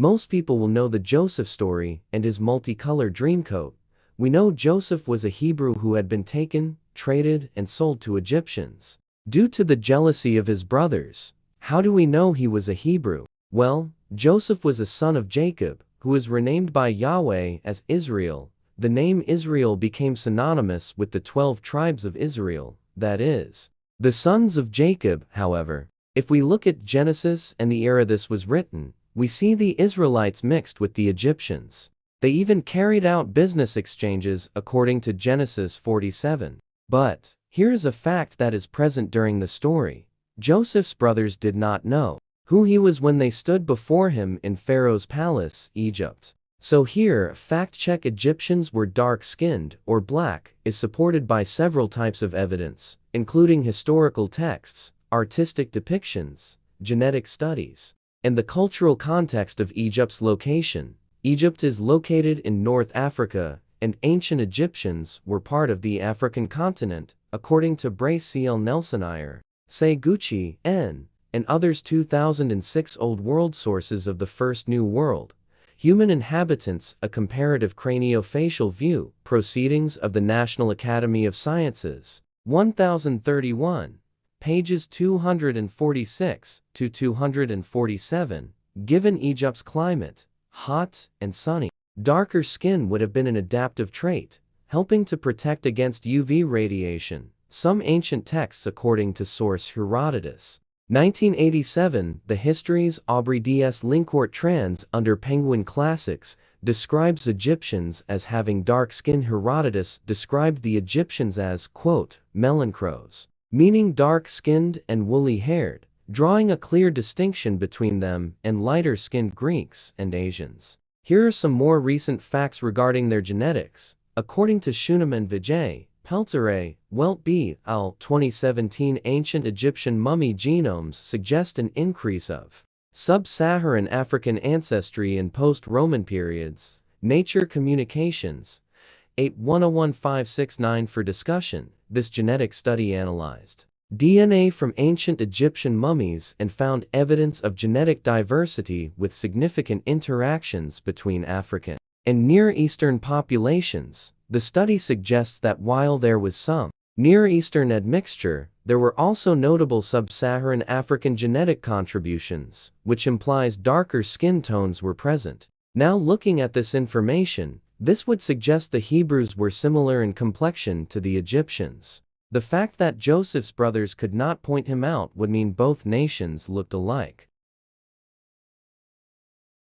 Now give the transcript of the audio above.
Most people will know the Joseph story and his multicolor dreamcoat. We know Joseph was a Hebrew who had been taken, traded, and sold to Egyptians due to the jealousy of his brothers. How do we know he was a Hebrew? Well, Joseph was a son of Jacob, who was renamed by Yahweh as Israel. The name Israel became synonymous with the 12 tribes of Israel, that is, the sons of Jacob. However, if we look at Genesis and the era this was written, we see the Israelites mixed with the Egyptians. They even carried out business exchanges according to Genesis 47. But here is a fact that is present during the story. Joseph's brothers did not know who he was when they stood before him in Pharaoh's palace, Egypt. So here, fact check: Egyptians were dark-skinned or black is supported by several types of evidence, including historical texts, artistic depictions, genetic studies, and the cultural context of Egypt's location. Egypt is located in North Africa, and ancient Egyptians were part of the African continent, according to Brace C.L. Nelsonire, Seguchi, N., and others. 2006 Old World Sources of the First New World. Human Inhabitants, a Comparative Craniofacial View, Proceedings of the National Academy of Sciences, 1031, pages 246 to 247. Given Egypt's climate, hot and sunny, darker skin would have been an adaptive trait, helping to protect against UV radiation. Some ancient texts, according to source Herodotus, 1987, The Histories Aubrey D.S. Lincourt Trans under Penguin Classics, describes Egyptians as having dark skin. Herodotus described the Egyptians as, quote, melanchrous, meaning dark-skinned and woolly-haired, drawing a clear distinction between them and lighter-skinned Greeks and Asians. Here are some more recent facts regarding their genetics. According to Shunem and Vijay, Peltier, Welt B. al. 2017, ancient Egyptian mummy genomes suggest an increase of sub-Saharan African ancestry in post-Roman periods. Nature Communications, 8101569. For discussion, this genetic study analyzed DNA from ancient Egyptian mummies and found evidence of genetic diversity with significant interactions between African and Near Eastern populations. The study suggests that while there was some Near Eastern admixture, there were also notable sub-Saharan African genetic contributions, which implies darker skin tones were present. Now looking at this information, this would suggest the Hebrews were similar in complexion to the Egyptians. The fact that Joseph's brothers could not point him out would mean both nations looked alike.